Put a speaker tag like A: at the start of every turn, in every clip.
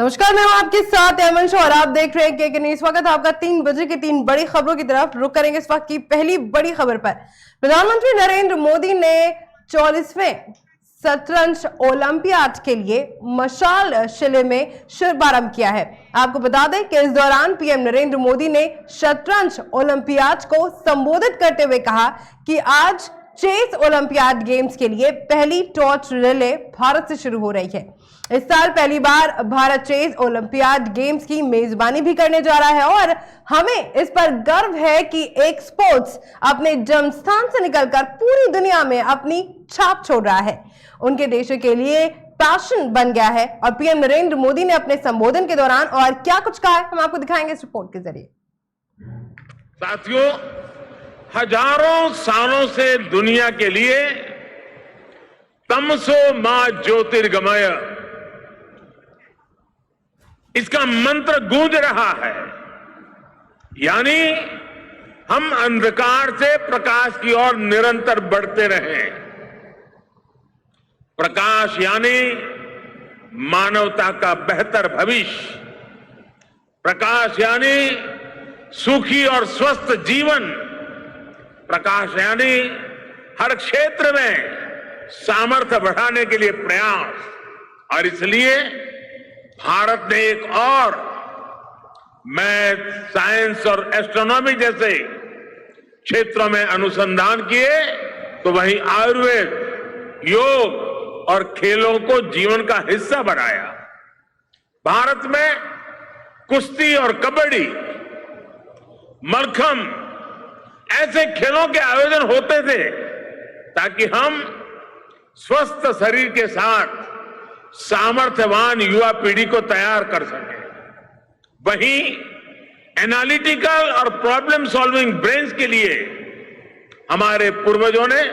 A: नमस्कार, मैं हूं आपके साथ अमन शो और आप देख रहे हैं के न्यूज। स्वागत है आपका 3 बजे की 3 बड़ी खबरों की तरफ। रुक करेंगे इस वक्त की पहली बड़ी खबर पर। प्रधानमंत्री नरेंद्र मोदी ने 44वें शतरंज ओलंपियाड के लिए मशाल शिले में शुभारंभ किया है। आपको बता दें कि इस दौरान पीएम नरेंद्र मोदी ने शतरंज ओलंपियाड को संबोधित करते हुए कहा कि आज चेस ओलंपियाड गेम्स के लिए पहली टॉर्च रिले भारत से शुरू हो रही है। इस साल पहली बार भारत चेस ओलंपियाड गेम्स की मेजबानी भी करने जा रहा है और हमें इस पर गर्व है कि एक स्पोर्ट्स अपने जन्म स्थान से निकलकर पूरी दुनिया में अपनी छाप छोड़ रहा है। उनके देशों के लिए पैशन बन गया है। और पीएम नरेंद्र मोदी ने अपने संबोधन के दौरान और क्या कुछ कहा है, हम आपको दिखाएंगे इस रिपोर्ट के जरिए।
B: साथियों, हजारों सालों से दुनिया के लिए तमसो मां ज्योतिर्गमय, इसका मंत्र गूंज रहा है। यानी हम अंधकार से प्रकाश की ओर निरंतर बढ़ते रहें। प्रकाश यानी मानवता का बेहतर भविष्य, प्रकाश यानी सुखी और स्वस्थ जीवन, प्रकाश यानी हर क्षेत्र में सामर्थ्य बढ़ाने के लिए प्रयास। और इसलिए भारत ने एक और मैथ, साइंस और एस्ट्रोनॉमी जैसे क्षेत्रों में अनुसंधान किए तो वहीं आयुर्वेद, योग और खेलों को जीवन का हिस्सा बनाया। भारत में कुश्ती और कबड्डी, मलखंब ऐसे खेलों के आयोजन होते थे ताकि हम स्वस्थ शरीर के साथ सामर्थ्यवान युवा पीढ़ी को तैयार कर सके। वहीं एनालिटिकल और प्रॉब्लम सॉल्विंग ब्रेन्स के लिए हमारे पूर्वजों ने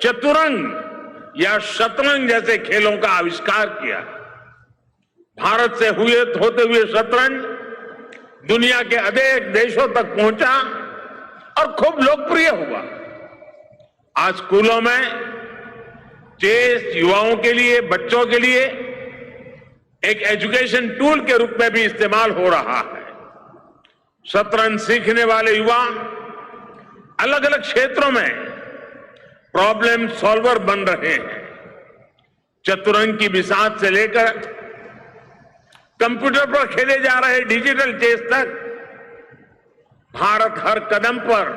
B: चतुरंग या शतरंज जैसे खेलों का आविष्कार किया। भारत से होते हुए शतरंज दुनिया के अनेक देशों तक पहुंचा और खूब लोकप्रिय हुआ। आज स्कूलों में चेस युवाओं के लिए, बच्चों के लिए एक एजुकेशन टूल के रूप में भी इस्तेमाल हो रहा है। शतरंज सीखने वाले युवा अलग अलग क्षेत्रों में प्रॉब्लम सॉल्वर बन रहे हैं। चतुरंग की बिसात से लेकर कंप्यूटर पर खेले जा रहे डिजिटल चेस तक भारत हर कदम पर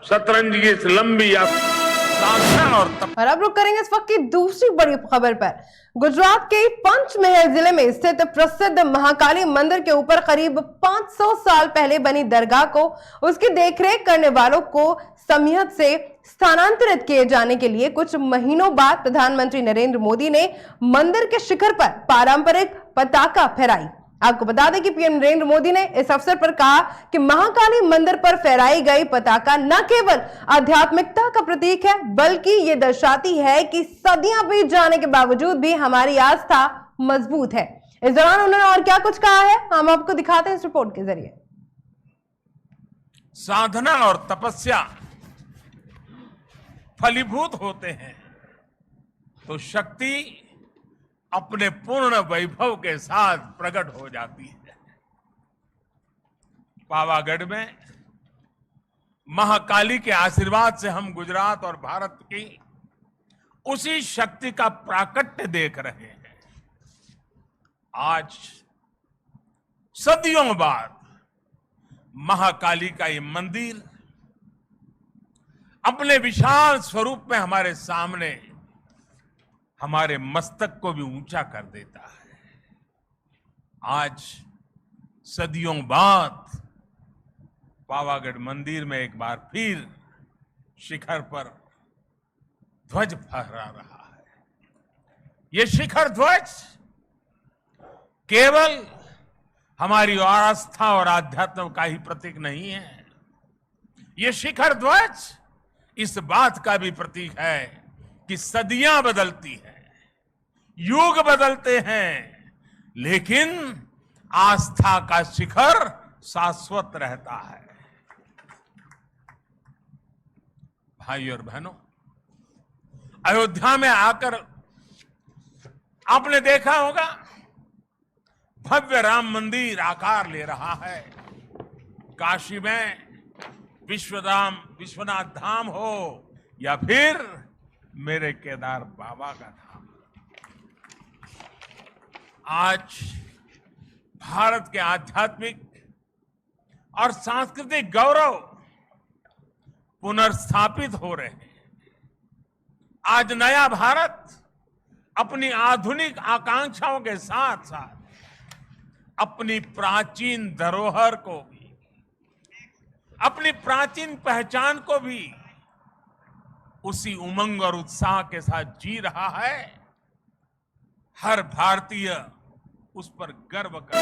B: शतरंज की इस लंबी
A: और अब रुक करेंगे इस वक्त की दूसरी बड़ी खबर पर। गुजरात के पंचमहल जिले में स्थित प्रसिद्ध महाकाली मंदिर के ऊपर करीब 500 साल पहले बनी दरगाह को उसकी देखरेख करने वालों को समियत से स्थानांतरित किए जाने के लिए कुछ महीनों बाद प्रधानमंत्री नरेंद्र मोदी ने मंदिर के शिखर पर पारंपरिक पताका फहराई। आपको बता दें कि पीएम नरेंद्र मोदी ने इस अवसर पर कहा कि महाकाली मंदिर पर फहराई गई पताका न केवल आध्यात्मिकता का प्रतीक है बल्कि ये दर्शाती है कि सदियां बीत जाने के बावजूद भी हमारी आस्था मजबूत है। इस दौरान उन्होंने और क्या कुछ कहा है, हम आपको दिखाते हैं इस रिपोर्ट के जरिए।
B: साधना और तपस्या फलीभूत होते हैं तो शक्ति अपने पूर्ण वैभव के साथ प्रकट हो जाती है। पावागढ़ में महाकाली के आशीर्वाद से हम गुजरात और भारत की उसी शक्ति का प्राकट्य देख रहे हैं। आज सदियों बाद महाकाली का ये मंदिर अपने विशाल स्वरूप में हमारे सामने हमारे मस्तक को भी ऊंचा कर देता है। आज सदियों बाद पावागढ़ मंदिर में एक बार फिर शिखर पर ध्वज फहरा रहा है। ये शिखर ध्वज केवल हमारी आस्था और आध्यात्म का ही प्रतीक नहीं है। ये शिखर ध्वज इस बात का भी प्रतीक है कि सदियां बदलती हैं, युग बदलते हैं, लेकिन आस्था का शिखर शाश्वत रहता है। भाई और बहनों, अयोध्या में आकर आपने देखा होगा भव्य राम मंदिर आकार ले रहा है। काशी में विश्वनाथ धाम हो या फिर मेरे केदार बाबा का धाम, आज भारत के आध्यात्मिक और सांस्कृतिक गौरव पुनर्स्थापित हो रहे हैं। आज नया भारत अपनी आधुनिक आकांक्षाओं के साथ साथ अपनी प्राचीन धरोहर को भी, अपनी प्राचीन पहचान को भी उसी उमंग और उत्साह के साथ जी रहा है। हर भारतीय उस पर गर्व करता।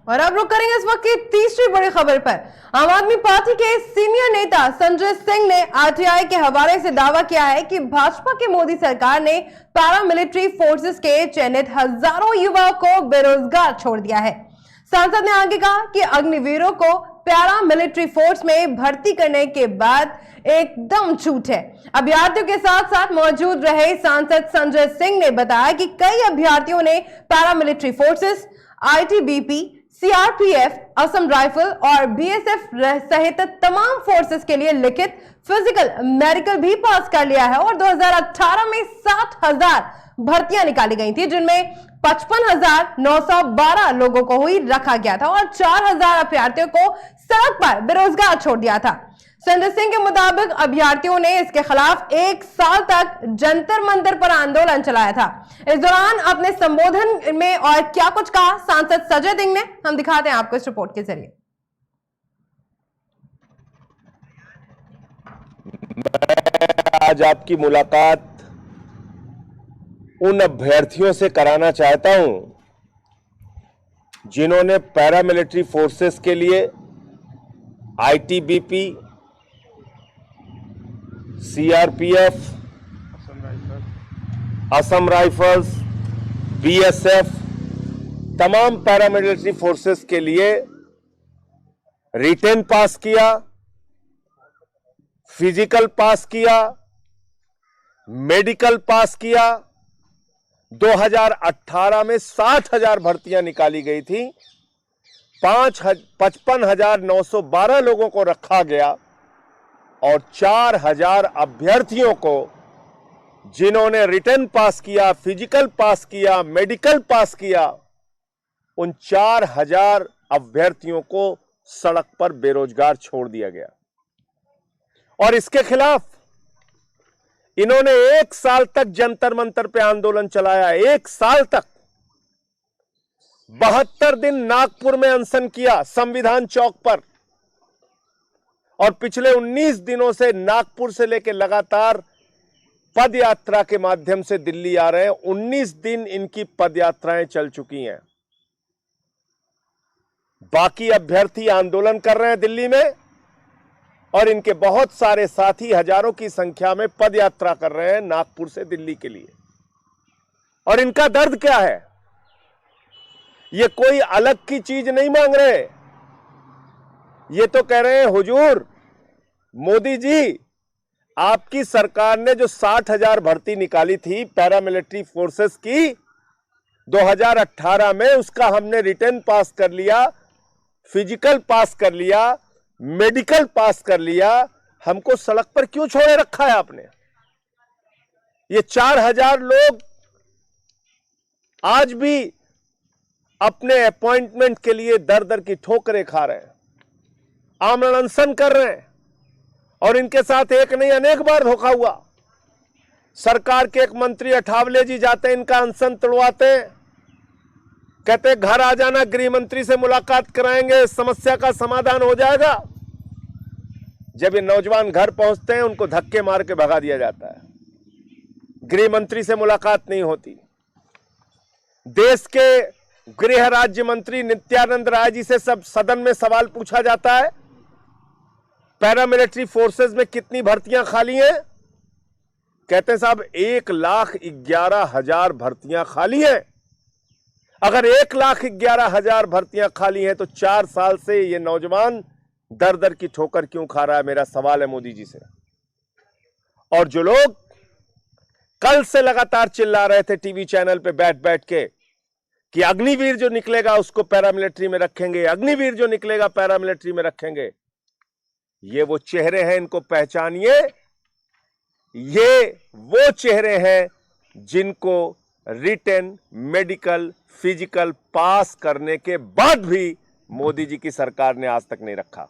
A: और अब रुक करेंगे इस वक्त की तीसरी बड़ी खबर पर। आम आदमी पार्टी के सीनियर नेता संजय सिंह ने आरटीआई के हवाले से दावा किया है कि भाजपा की मोदी सरकार ने पैरामिलिट्री फोर्सेस के चयनित हजारों युवाओं को बेरोजगार छोड़ दिया है। सांसद ने आगे कहा कि अग्निवीरों को पैरामिलिट्री फोर्स में भर्ती करने के बाद एकदम झूठ है। अभ्यर्थियों के साथ साथ मौजूद रहे सांसद संजय सिंह ने बताया कि कई अभ्यर्थियों ने paramilitary forces, ITBP, CRPF, Assam rifle और बीएसएफ सहित तमाम फोर्सेस के लिए लिखित, फिजिकल, मेडिकल भी पास कर लिया है और 2018 में 60,000 भर्तियां निकाली गई थी, जिनमें 55,912 लोगों को ही रखा गया था और 4,000 अभ्यर्थियों को सड़क पर बेरोजगार छोड़ दिया था। संजय सिंह के मुताबिक अभ्यर्थियों ने इसके खिलाफ 1 साल तक जंतर मंतर पर आंदोलन चलाया था। इस दौरान अपने संबोधन में और क्या कुछ कहा सांसद संजय सिंह ने, हम दिखाते हैं आपको इस रिपोर्ट के जरिए।
C: मैं आज आपकी मुलाकात उन अभ्यर्थियों से कराना चाहता हूं जिन्होंने पैरामिलिट्री फोर्सेस के लिए ITBP, CRPF, Assam rifles, BSF, तमाम पैरामिलिट्री फोर्सेस के लिए रिटेन पास किया, फिजिकल पास किया, मेडिकल पास किया। 2018 में 60,000 भर्तियां निकाली गई थी, 55,912 लोगों को रखा गया और 4,000 अभ्यर्थियों को जिन्होंने रिटन पास किया, फिजिकल पास किया, मेडिकल पास किया, उन 4,000 अभ्यर्थियों को सड़क पर बेरोजगार छोड़ दिया गया। और इसके खिलाफ इन्होंने 1 साल तक जंतर मंतर पे आंदोलन चलाया। 1 साल तक 72 दिन नागपुर में अनशन किया, संविधान चौक पर, और पिछले 19 दिनों से नागपुर से लेकर लगातार पद यात्रा के माध्यम से दिल्ली आ रहे हैं। 19 दिन इनकी पद यात्राएं चल चुकी हैं। बाकी अभ्यर्थी आंदोलन कर रहे हैं दिल्ली में और इनके बहुत सारे साथी हजारों की संख्या में पद यात्रा कर रहे हैं नागपुर से दिल्ली के लिए। और इनका दर्द क्या है? ये कोई अलग की चीज नहीं मांग रहे। ये तो कह रहे हैं, हुजूर मोदी जी, आपकी सरकार ने जो 60,000 भर्ती निकाली थी पैरामिलिट्री फोर्सेस की 2018 में, उसका हमने रिटन पास कर लिया, फिजिकल पास कर लिया, मेडिकल पास कर लिया, हमको सड़क पर क्यों छोड़े रखा है आपने? ये 4,000 लोग आज भी अपने अपॉइंटमेंट के लिए दर दर की ठोकरें खा रहे हैं, आमरण अनशन कर रहे हैं, और इनके साथ एक नहीं अनेक बार धोखा हुआ। सरकार के एक मंत्री अठावले जी जाते हैं, इनका अनशन तोड़वाते हैं, कहते हैं घर आ जाना, गृह मंत्री से मुलाकात कराएंगे, समस्या का समाधान हो जाएगा। जब ये नौजवान घर पहुंचते हैं, उनको धक्के मार के भगा दिया जाता है। गृह मंत्री से मुलाकात नहीं होती। देश के गृह राज्य मंत्री नित्यानंद राय जी से सब सदन में सवाल पूछा जाता है, पैरामिलिट्री फोर्सेस में कितनी भर्तियां खाली हैं? कहते हैं साहब 1,11,000 भर्तियां खाली हैं। अगर 1,11,000 भर्तियां खाली हैं तो 4 साल से ये नौजवान दर दर की ठोकर क्यों खा रहा है? मेरा सवाल है मोदी जी से। और जो लोग कल से लगातार चिल्ला रहे थे टीवी चैनल पे बैठ बैठ के कि अग्निवीर जो निकलेगा उसको पैरामिलिट्री में रखेंगे, अग्निवीर जो निकलेगा पैरामिलिट्री में रखेंगे। ये वो चेहरे हैं, इनको पहचानिए। ये वो चेहरे हैं जिनको रिटन, मेडिकल, फिजिकल पास करने के बाद भी मोदी जी की सरकार ने आज तक नहीं रखा।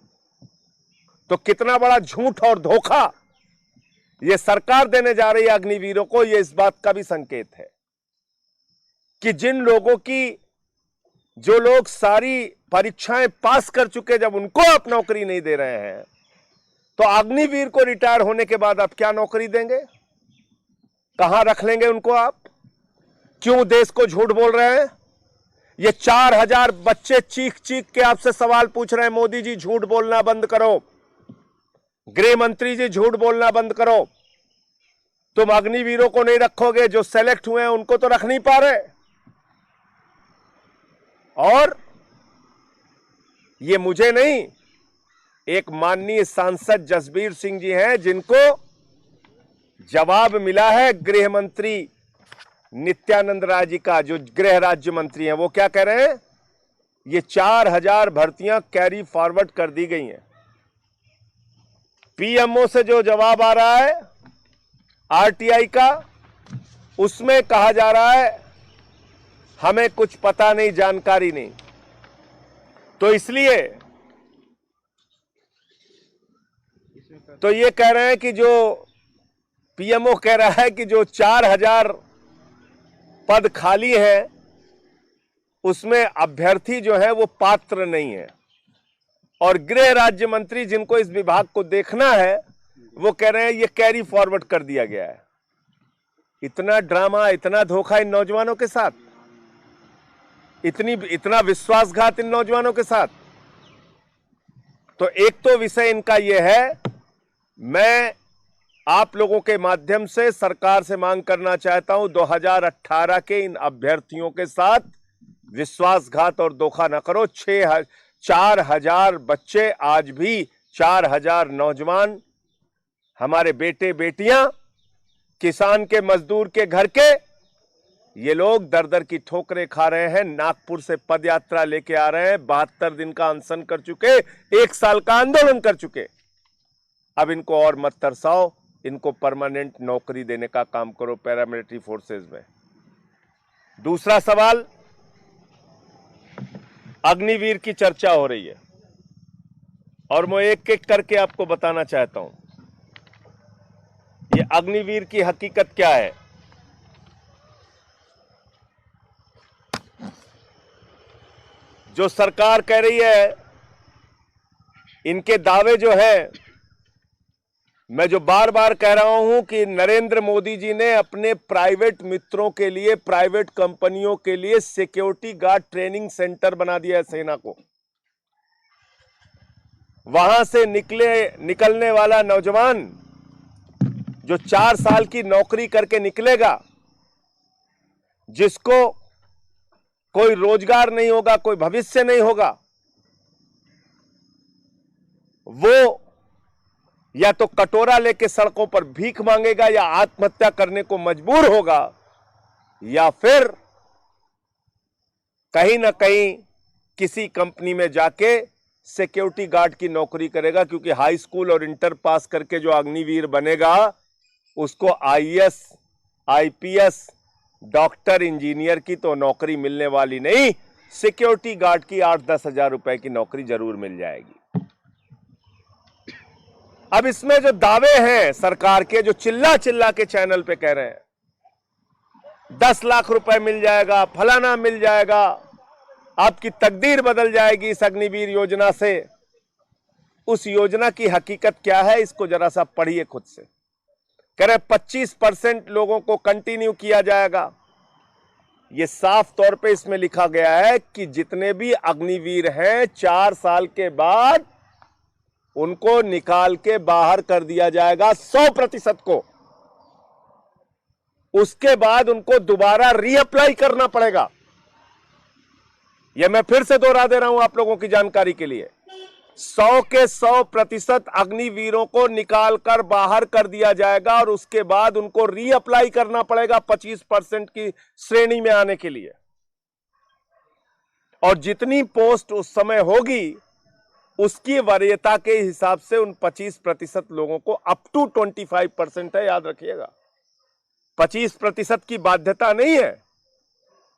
C: तो कितना बड़ा झूठ और धोखा ये सरकार देने जा रही है अग्निवीरों को, ये इस बात का भी संकेत है कि जिन लोगों की, जो लोग सारी परीक्षाएं पास कर चुके, जब उनको आप नौकरी नहीं दे रहे हैं, तो अग्निवीर को रिटायर होने के बाद आप क्या नौकरी देंगे? कहां रख लेंगे उनको आप? क्यों देश को झूठ बोल रहे हैं? ये 4000 बच्चे चीख चीख के आपसे सवाल पूछ रहे हैं, मोदी जी झूठ बोलना बंद करो, गृह मंत्री जी झूठ बोलना बंद करो। तुम अग्निवीरों को नहीं रखोगे, जो सेलेक्ट हुए हैं उनको तो रख नहीं पा रहे। और ये मुझे नहीं, एक माननीय सांसद जसबीर सिंह जी हैं जिनको जवाब मिला है गृह मंत्री नित्यानंद राय जी का, जो गृह राज्य मंत्री हैं। वो क्या कह रहे हैं? ये 4000 भर्तियां कैरी फॉरवर्ड कर दी गई हैं। पीएमओ से जो जवाब आ रहा है आरटीआई का, उसमें कहा जा रहा है हमें कुछ पता नहीं, जानकारी नहीं। तो इसलिए तो ये कह रहे हैं कि जो पीएमओ कह रहा है कि जो 4000 पद खाली हैं उसमें अभ्यर्थी जो है वो पात्र नहीं है। और गृह राज्य मंत्री जिनको इस विभाग को देखना है वो कह रहे हैं ये कैरी फॉरवर्ड कर दिया गया है। इतना ड्रामा, इतना धोखा इन नौजवानों के साथ, इतना विश्वासघात इन नौजवानों के साथ। तो एक तो विषय इनका यह है, मैं आप लोगों के माध्यम से सरकार से मांग करना चाहता हूं 2018 के इन अभ्यर्थियों के साथ विश्वासघात और धोखा न करो। 4000 बच्चे, आज भी 4000 नौजवान, हमारे बेटे बेटियां, किसान के, मजदूर के घर के, ये लोग दर दर की ठोकरें खा रहे हैं। नागपुर से पदयात्रा लेके आ रहे हैं, 72 दिन का अनशन कर चुके, 1 साल का आंदोलन कर चुके। अब इनको और मत तरसाओ, इनको परमानेंट नौकरी देने का काम करो पैरामिलिट्री फोर्सेस में। दूसरा सवाल, अग्निवीर की चर्चा हो रही है और मैं एक एक करके आपको बताना चाहता हूं ये अग्निवीर की हकीकत क्या है। जो सरकार कह रही है, इनके दावे जो है, मैं जो बार बार कह रहा हूं कि नरेंद्र मोदी जी ने अपने प्राइवेट मित्रों के लिए, प्राइवेट कंपनियों के लिए सिक्योरिटी गार्ड ट्रेनिंग सेंटर बना दिया है सेना को। वहां से निकलने वाला नौजवान जो 4 साल की नौकरी करके निकलेगा, जिसको कोई रोजगार नहीं होगा, कोई भविष्य नहीं होगा, वो या तो कटोरा लेके सड़कों पर भीख मांगेगा या आत्महत्या करने को मजबूर होगा, या फिर कहीं ना कहीं किसी कंपनी में जाके सिक्योरिटी गार्ड की नौकरी करेगा। क्योंकि हाई स्कूल और इंटर पास करके जो अग्निवीर बनेगा उसको आईएएस, आईपीएस, डॉक्टर, इंजीनियर की तो नौकरी मिलने वाली नहीं, सिक्योरिटी गार्ड की 8-10 हजार रुपए की नौकरी जरूर मिल जाएगी। अब इसमें जो दावे हैं सरकार के, जो चिल्ला चिल्ला के चैनल पे कह रहे हैं 10 लाख रुपए मिल जाएगा, फलाना मिल जाएगा, आपकी तकदीर बदल जाएगी इस अग्निवीर योजना से, उस योजना की हकीकत क्या है इसको जरा सा पढ़िए खुद से। कह रहे 25% लोगों को कंटिन्यू किया जाएगा। ये साफ तौर पे इसमें लिखा गया है कि जितने भी अग्निवीर हैं 4 साल के बाद उनको निकाल के बाहर कर दिया जाएगा 100% को। उसके बाद उनको दोबारा रीअप्लाई करना पड़ेगा। यह मैं फिर से दोहरा दे रहा हूं आप लोगों की जानकारी के लिए, 100 के 100% अग्निवीरों को निकालकर बाहर कर दिया जाएगा और उसके बाद उनको रीअप्लाई करना पड़ेगा 25% की श्रेणी में आने के लिए। और जितनी पोस्ट उस समय होगी उसकी वरीयता के हिसाब से उन 25% लोगों को अप टू 25% है, याद रखिएगा। 25% की बाध्यता नहीं है।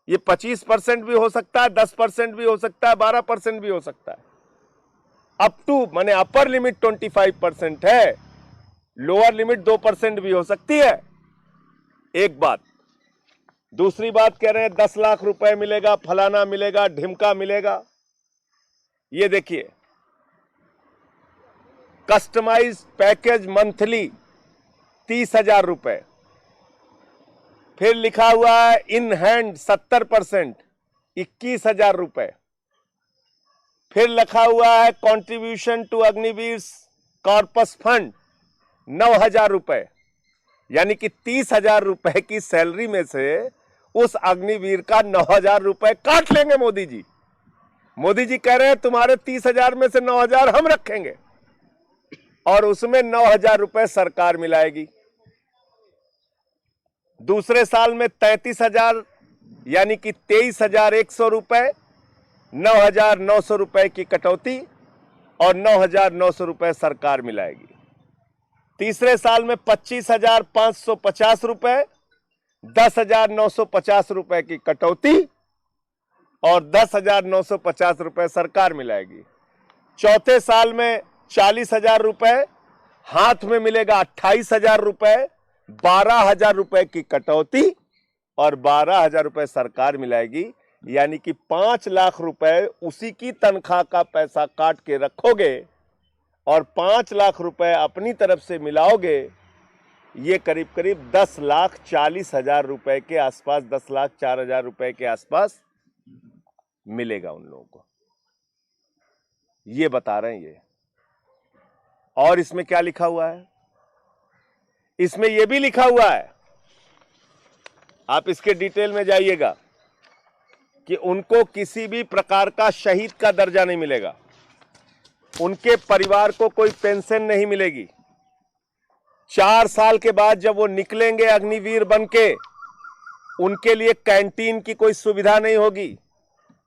C: ये 25% भी हो सकता है, 10% भी हो सकता है, 12% भी हो सकता है। अप टू माने अपर लिमिट 25% है, लोअर लिमिट 2% भी हो सकती है। एक बात। दूसरी बात कह रहे हैं 10 लाख रुपए मिलेगा, फलाना मिलेगा, ढिमका मिलेगा। ये देखिए, कस्टमाइज पैकेज मंथली 30,000 रुपए। फिर लिखा हुआ है इन हैंड 70% 21,000 रुपए। फिर लिखा हुआ है contribution to Agniveer corpus fund 9,000 रुपए। यानी कि 30,000 रुपए की सैलरी में से उस अग्निवीर का 9,000 रुपए काट लेंगे मोदी जी। मोदी जी कह रहे हैं तुम्हारे 30,000 में से 9,000 हम रखेंगे और उसमें 9,000 रुपए सरकार मिलाएगी। दूसरे साल में 33,000 यानी कि 23,100 रुपए, 9,900 रुपए की कटौती और 9,900 रुपए सरकार मिलाएगी। तीसरे साल में 25,550 रुपए, 10,950 रुपए की कटौती और 10,950 रुपए सरकार मिलाएगी। चौथे साल में 40,000 रुपए, हाथ में मिलेगा 28,000 रुपए, 12,000 रुपए की कटौती और 12,000 रुपए सरकार मिलाएगी। यानी कि 5 लाख रुपए उसी की तनख्वाह का पैसा काट के रखोगे और 5 लाख रुपए अपनी तरफ से मिलाओगे। ये करीब करीब 10,40,000 रुपए के आसपास, 10,04,000 रुपए के आसपास मिलेगा उन लोगों को। ये बता रहे हैं ये। और इसमें क्या लिखा हुआ है? इसमें यह भी लिखा हुआ है, आप इसके डिटेल में जाइएगा, कि उनको किसी भी प्रकार का शहीद का दर्जा नहीं मिलेगा, उनके परिवार को कोई पेंशन नहीं मिलेगी। 4 साल के बाद जब वो निकलेंगे अग्निवीर बनके, उनके लिए कैंटीन की कोई सुविधा नहीं होगी,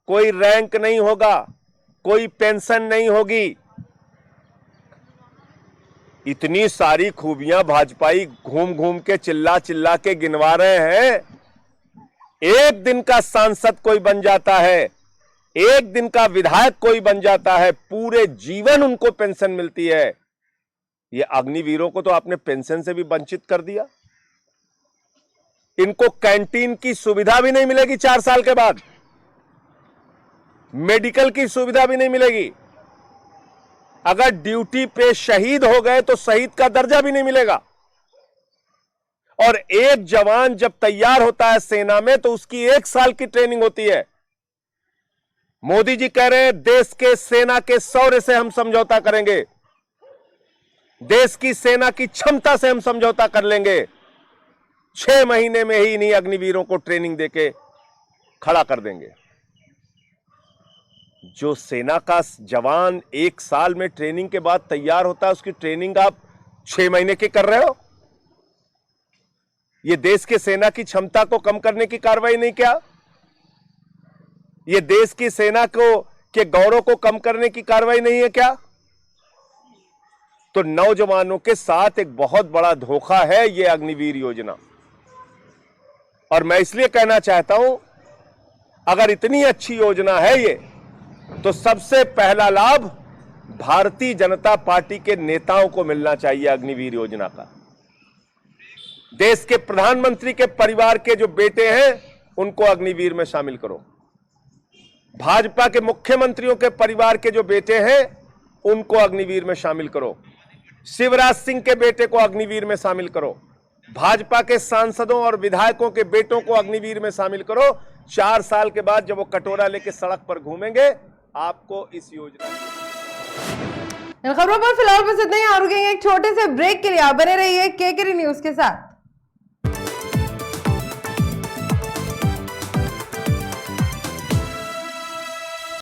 C: कोई रैंक नहीं होगा, कोई पेंशन नहीं होगी। इतनी सारी खूबियां भाजपाई घूम घूम के चिल्ला चिल्ला के गिनवा रहे हैं। एक दिन का सांसद कोई बन जाता है, एक दिन का विधायक कोई बन जाता है, पूरे जीवन उनको पेंशन मिलती है। ये अग्निवीरों को तो आपने पेंशन से भी वंचित कर दिया। इनको कैंटीन की सुविधा भी नहीं मिलेगी 4 साल के बाद, मेडिकल की सुविधा भी नहीं मिलेगी। अगर ड्यूटी पे शहीद हो गए तो शहीद का दर्जा भी नहीं मिलेगा। और एक जवान जब तैयार होता है सेना में तो उसकी 1 साल की ट्रेनिंग होती है। मोदी जी कह रहे हैं देश के सेना के शौर्य से हम समझौता करेंगे, देश की सेना की क्षमता से हम समझौता कर लेंगे। 6 महीने में ही इन्हीं अग्निवीरों को ट्रेनिंग देके खड़ा कर देंगे। जो सेना का जवान 1 साल में ट्रेनिंग के बाद तैयार होता है, उसकी ट्रेनिंग आप 6 महीने की कर रहे हो। यह देश के सेना की क्षमता को कम करने की कार्रवाई नहीं क्या? यह देश की सेना को के गौरव को कम करने की कार्रवाई नहीं है क्या? तो नौजवानों के साथ एक बहुत बड़ा धोखा है यह अग्निवीर योजना। और मैं इसलिए कहना चाहता हूं, अगर इतनी अच्छी योजना है ये, तो सबसे पहला लाभ भारतीय जनता पार्टी के नेताओं को मिलना चाहिए अग्निवीर योजना का। देश के प्रधानमंत्री के परिवार के जो बेटे हैं उनको अग्निवीर में शामिल करो। भाजपा के मुख्यमंत्रियों के परिवार के जो बेटे हैं उनको अग्निवीर में शामिल करो। शिवराज सिंह के बेटे को अग्निवीर में शामिल करो। भाजपा के सांसदों और विधायकों के बेटों को अग्निवीर में शामिल करो। 4 साल के बाद जब वो कटोरा लेके सड़क पर घूमेंगे, आपको इस योजना।
A: इन खबरों पर फिलहाल बस इतना ही। आ रुकेंगे एक छोटे से ब्रेक के लिए। आप बने रहिए केकेआर न्यूज के साथ।